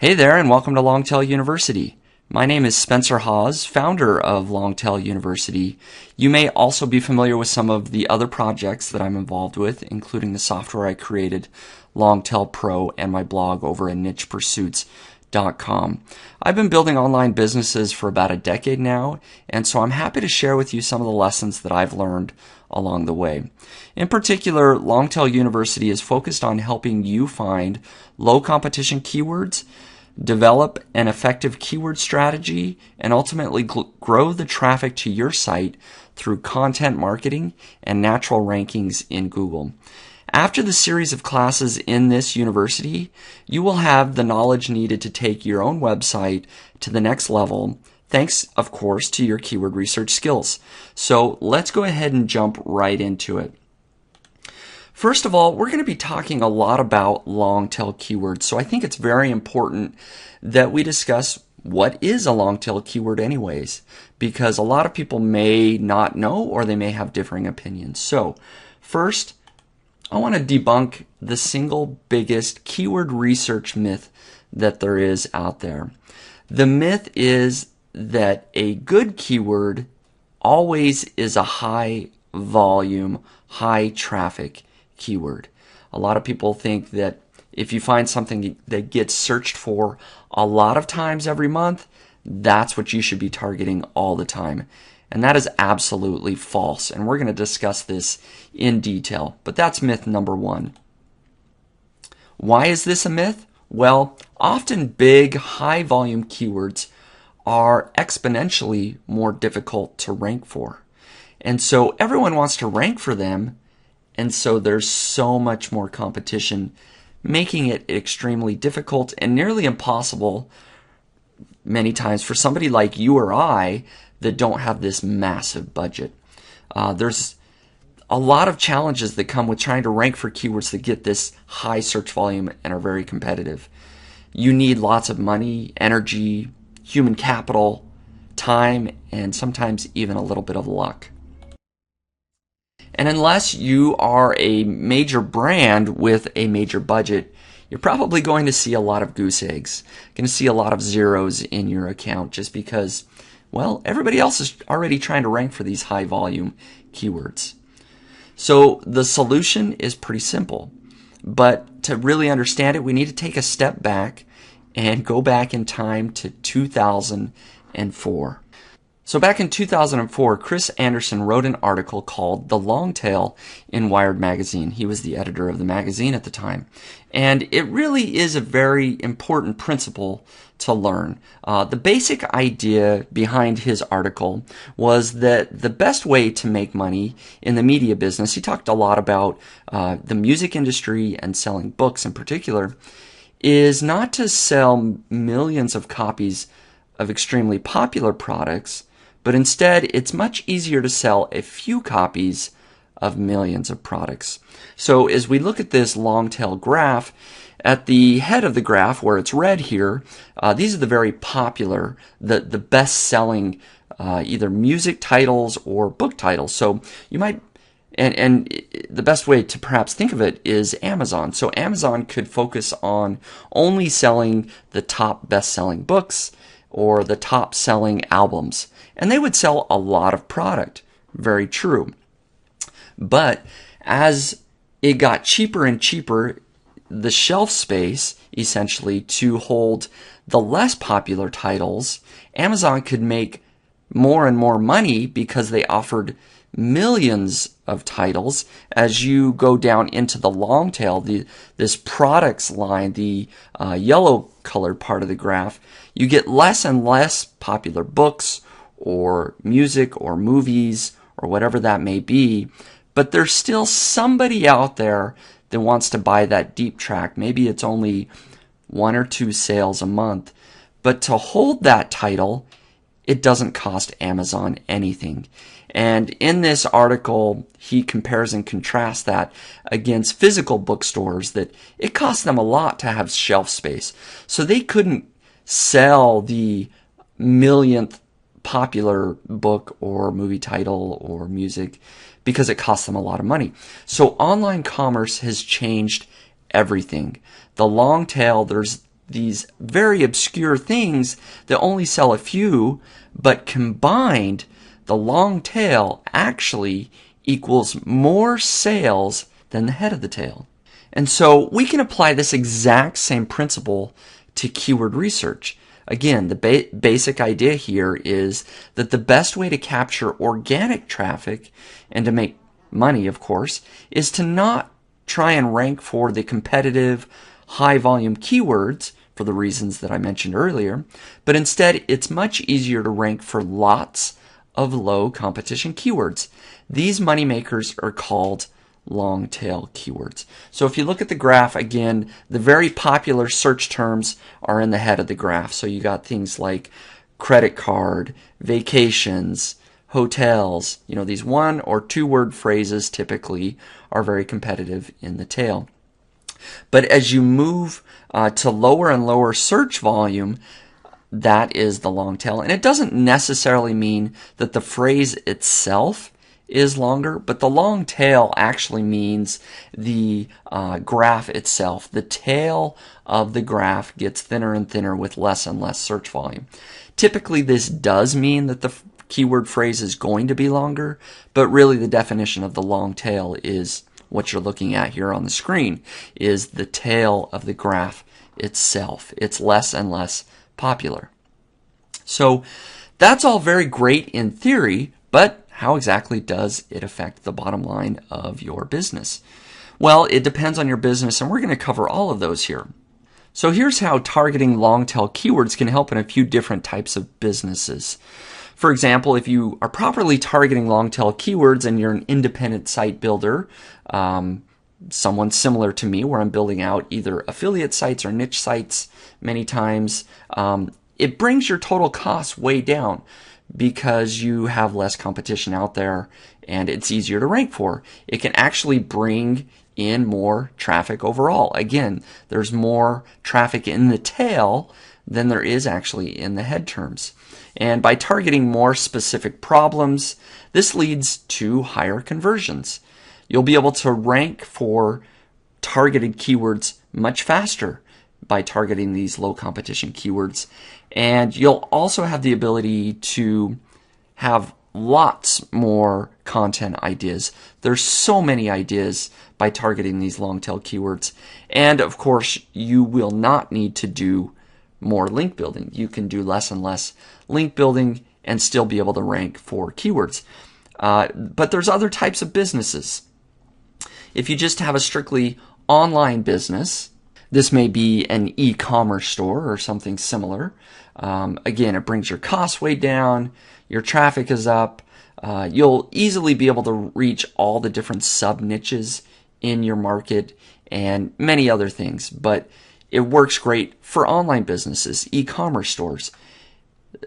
Hey there, and welcome to Longtail University. My name is Spencer Hawes, founder of Longtail University. You may also be familiar with some of the other projects that I'm involved with, including the software I created, Longtail Pro, and my blog over at nichepursuits.com. I've been building online businesses for about a decade now, and so I'm happy to share with you some of the lessons that I've learned along the way. In particular, Longtail University is focused on helping you find low competition keywords, develop an effective keyword strategy, and ultimately grow the traffic to your site through content marketing and natural rankings in Google. After the series of classes in this university, you will have the knowledge needed to take your own website to the next level, thanks, of course, to your keyword research skills. So let's go ahead and jump right into it. First of all, we're going to be talking a lot about long tail keywords, so I think it's very important that we discuss what is a long tail keyword anyways, because a lot of people may not know or they may have differing opinions. So first, I want to debunk the single biggest keyword research myth that there is out there. The myth is that a good keyword always is a high volume, high traffic keyword. A lot of people think that if you find something that gets searched for a lot of times every month, that's what you should be targeting all the time. And that is absolutely false. And we're going to discuss this in detail. But that's myth number one. Why is this a myth? Well, often big, high volume keywords are exponentially more difficult to rank for. And so everyone wants to rank for them. And so there's so much more competition, making it extremely difficult and nearly impossible many times for somebody like you or I that don't have this massive budget. There's a lot of challenges that come with trying to rank for keywords that get this high search volume and are very competitive. You need lots of money, energy, human capital, time, and sometimes even a little bit of luck. And unless you are a major brand with a major budget, you're probably going to see a lot of goose eggs. You're going to see a lot of zeros in your account just because, well, everybody else is already trying to rank for these high volume keywords. So the solution is pretty simple. But to really understand it, we need to take a step back and go back in time to 2004. So back in 2004, Chris Anderson wrote an article called The Long Tail in Wired Magazine. He was the editor of the magazine at the time. And it really is a very important principle to learn. The basic idea behind his article was that the best way to make money in the media business, he talked a lot about the music industry and selling books in particular, is not to sell millions of copies of extremely popular products, but instead, it's much easier to sell a few copies of millions of products. So as we look at this long tail graph, at the head of the graph where it's red here, these are the very popular, the best-selling either music titles or book titles. So you might, and the best way to perhaps think of it is Amazon. So Amazon could focus on only selling the top best-selling books or the top-selling albums. And they would sell a lot of product. Very true. But as it got cheaper and cheaper, the shelf space, essentially, to hold the less popular titles, Amazon could make more and more money because they offered millions of titles. As you go down into the long tail, this products line, the yellow colored part of the graph, you get less and less popular books or music or movies or whatever that may be, but there's still somebody out there that wants to buy that deep track. Maybe it's only 1 or 2 sales a month, but to hold that title, it doesn't cost Amazon anything. And in this article, he compares and contrasts that against physical bookstores that it costs them a lot to have shelf space. So they couldn't sell the millionth popular book or movie title or music because it costs them a lot of money. So online commerce has changed everything. The long tail, there's these very obscure things that only sell a few, but combined, the long tail actually equals more sales than the head of the tail. And so we can apply this exact same principle to keyword research. Again, the basic idea here is that the best way to capture organic traffic and to make money, of course, is to not try and rank for the competitive, high-volume keywords for the reasons that I mentioned earlier, but instead it's much easier to rank for lots of low competition keywords. These moneymakers are called long tail keywords. So if you look at the graph again, the very popular search terms are in the head of the graph. So you got things like credit card, vacations, hotels. These 1 or 2 word phrases typically are very competitive in the tail. But as you move to lower and lower search volume, that is the long tail. And it doesn't necessarily mean that the phrase itself is longer, but the long tail actually means the graph itself. The tail of the graph gets thinner and thinner with less and less search volume. Typically, this does mean that the keyword phrase is going to be longer, but really the definition of the long tail is what you're looking at here on the screen, is the tail of the graph itself. It's less and less popular. So that's all very great in theory, but how exactly does it affect the bottom line of your business? Well, it depends on your business, and we're going to cover all of those here. So here's how targeting long tail keywords can help in a few different types of businesses. For example, if you are properly targeting long tail keywords and you're an independent site builder, someone similar to me where I'm building out either affiliate sites or niche sites many times, it brings your total costs way down because you have less competition out there and it's easier to rank for. It can actually bring in more traffic overall. Again, there's more traffic in the tail than there is actually in the head terms. And by targeting more specific problems, this leads to higher conversions. You'll be able to rank for targeted keywords much faster by targeting these low competition keywords. And you'll also have the ability to have lots more content ideas. There's so many ideas by targeting these long tail keywords. And of course, you will not need to do more link building. You can do less and less link building and still be able to rank for keywords. But there's other types of businesses. If you just have a strictly online business, this may be an e-commerce store or something similar. Again, it brings your costs way down, your traffic is up, you'll easily be able to reach all the different sub-niches in your market and many other things, but it works great for online businesses, e-commerce stores.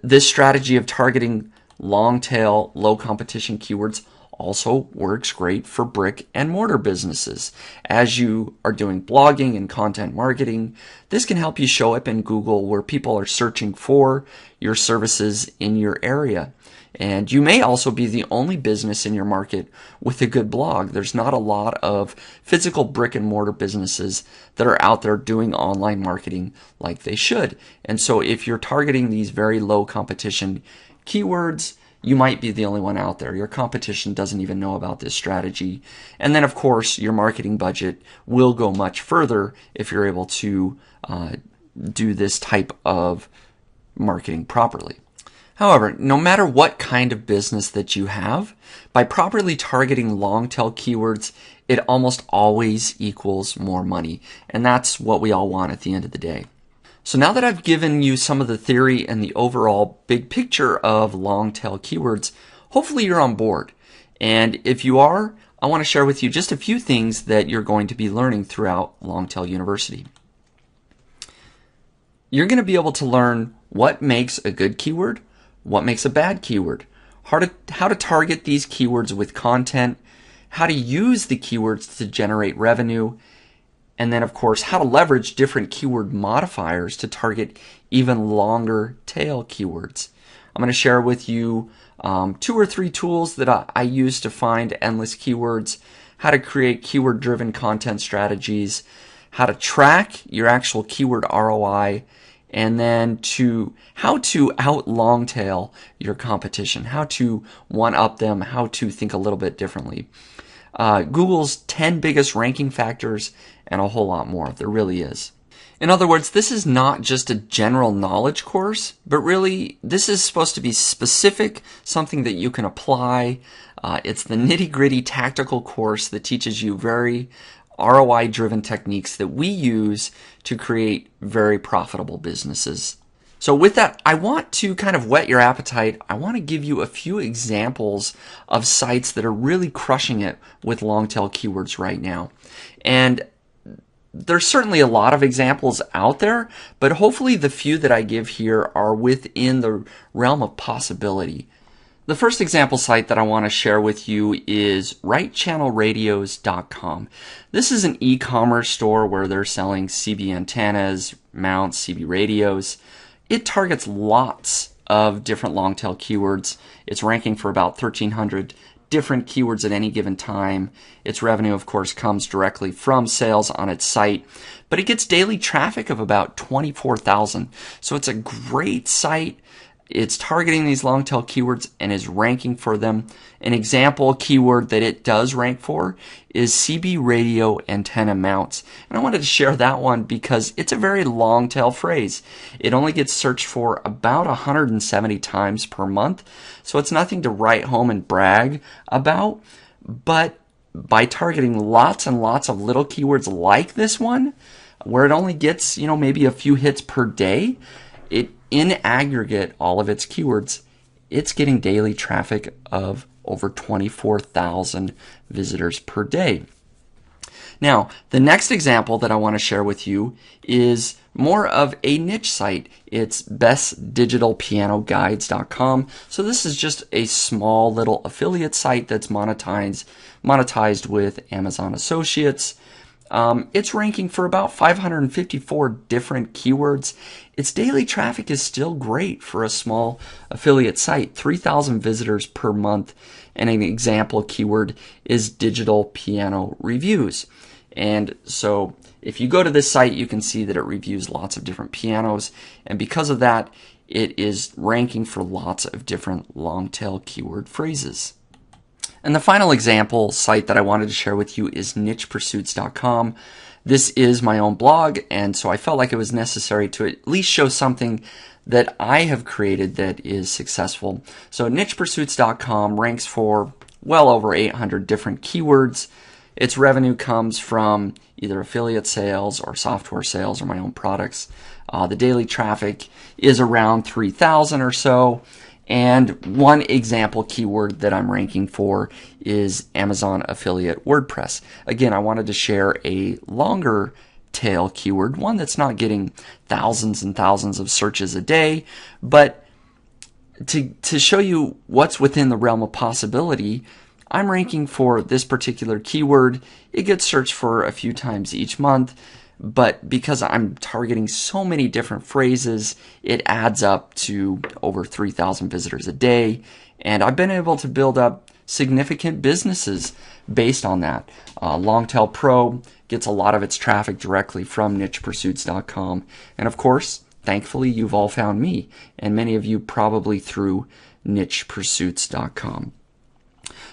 This strategy of targeting long-tail, low-competition keywords also works great for brick and mortar businesses. As you are doing blogging and content marketing, this can help you show up in Google where people are searching for your services in your area. And you may also be the only business in your market with a good blog. There's not a lot of physical brick and mortar businesses that are out there doing online marketing like they should. And so if you're targeting these very low competition keywords, you might be the only one out there. Your competition doesn't even know about this strategy. And then, of course, your marketing budget will go much further if you're able to do this type of marketing properly. However, no matter what kind of business that you have, by properly targeting long tail keywords, it almost always equals more money. And that's what we all want at the end of the day. So now that I've given you some of the theory and the overall big picture of long tail keywords, hopefully you're on board. And if you are, I want to share with you just a few things that you're going to be learning throughout Longtail University. You're going to be able to learn what makes a good keyword, what makes a bad keyword, how to target these keywords with content, how to use the keywords to generate revenue, and then, of course, how to leverage different keyword modifiers to target even longer tail keywords. I'm going to share with you 2 or 3 tools that I use to find endless keywords, how to create keyword-driven content strategies, how to track your actual keyword ROI, and then to how to out long tail your competition, how to one up them, how to think a little bit differently. Google's 10 biggest ranking factors, and a whole lot more. There really is. In other words, this is not just a general knowledge course, but really this is supposed to be specific, something that you can apply. It's the nitty-gritty tactical course that teaches you very ROI-driven techniques that we use to create very profitable businesses. So with that, I want to kind of whet your appetite. I want to give you a few examples of sites that are really crushing it with long tail keywords right now. And there's certainly a lot of examples out there, but hopefully the few that I give here are within the realm of possibility. The first example site that I want to share with you is rightchannelradios.com. This is an e-commerce store where they're selling CB antennas, mounts, CB radios. It targets lots of different long tail keywords. It's ranking for about 1,300 different keywords at any given time. Its revenue, of course, comes directly from sales on its site, but it gets daily traffic of about 24,000. So it's a great site. It's targeting these long tail keywords and is ranking for them. An example keyword that it does rank for is CB radio antenna mounts. And I wanted to share that one because it's a very long tail phrase. It only gets searched for about 170 times per month. So it's nothing to write home and brag about. But by targeting lots and lots of little keywords like this one, where it only gets, maybe a few hits per day, in aggregate, all of its keywords, it's getting daily traffic of over 24,000 visitors per day. Now, the next example that I want to share with you is more of a niche site. It's bestdigitalpianoguides.com. So this is just a small little affiliate site that's monetized with Amazon Associates. It's ranking for about 554 different keywords. Its daily traffic is still great for a small affiliate site, 3,000 visitors per month. And an example keyword is digital piano reviews. And so if you go to this site, you can see that it reviews lots of different pianos. And because of that, it is ranking for lots of different long tail keyword phrases. And the final example site that I wanted to share with you is nichepursuits.com. This is my own blog, and so I felt like it was necessary to at least show something that I have created that is successful. So nichepursuits.com ranks for well over 800 different keywords. Its revenue comes from either affiliate sales or software sales or my own products. The daily traffic is around 3,000 or so. And one example keyword that I'm ranking for is Amazon affiliate WordPress. Again, I wanted to share a longer tail keyword, one that's not getting thousands and thousands of searches a day, but to show you what's within the realm of possibility, I'm ranking for this particular keyword. It gets searched for a few times each month, but because I'm targeting so many different phrases, it adds up to over 3,000 visitors a day. And I've been able to build up significant businesses based on that. Longtail Pro gets a lot of its traffic directly from nichepursuits.com. And of course, thankfully, you've all found me, and many of you probably through nichepursuits.com.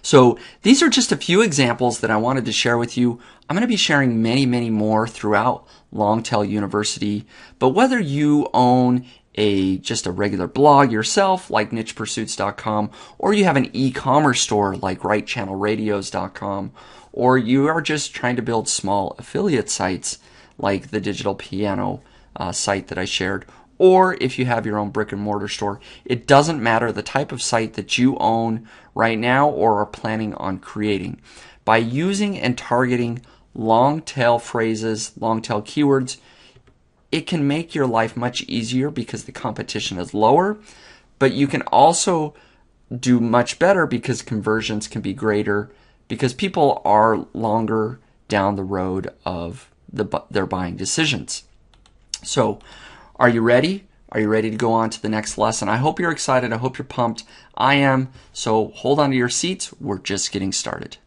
So these are just a few examples that I wanted to share with you. I'm going to be sharing many, many more throughout Longtail University. But whether you own just a regular blog yourself like nichepursuits.com, or you have an e-commerce store like rightchannelradios.com, or you are just trying to build small affiliate sites like the digital piano site that I shared, or if you have your own brick and mortar store, it doesn't matter the type of site that you own right now or are planning on creating. By using and targeting long tail phrases, long tail keywords, it can make your life much easier because the competition is lower, but you can also do much better because conversions can be greater because people are longer down the road of their buying decisions. So, are you ready? Are you ready to go on to the next lesson? I hope you're excited. I hope you're pumped. I am. So hold on to your seats. We're just getting started.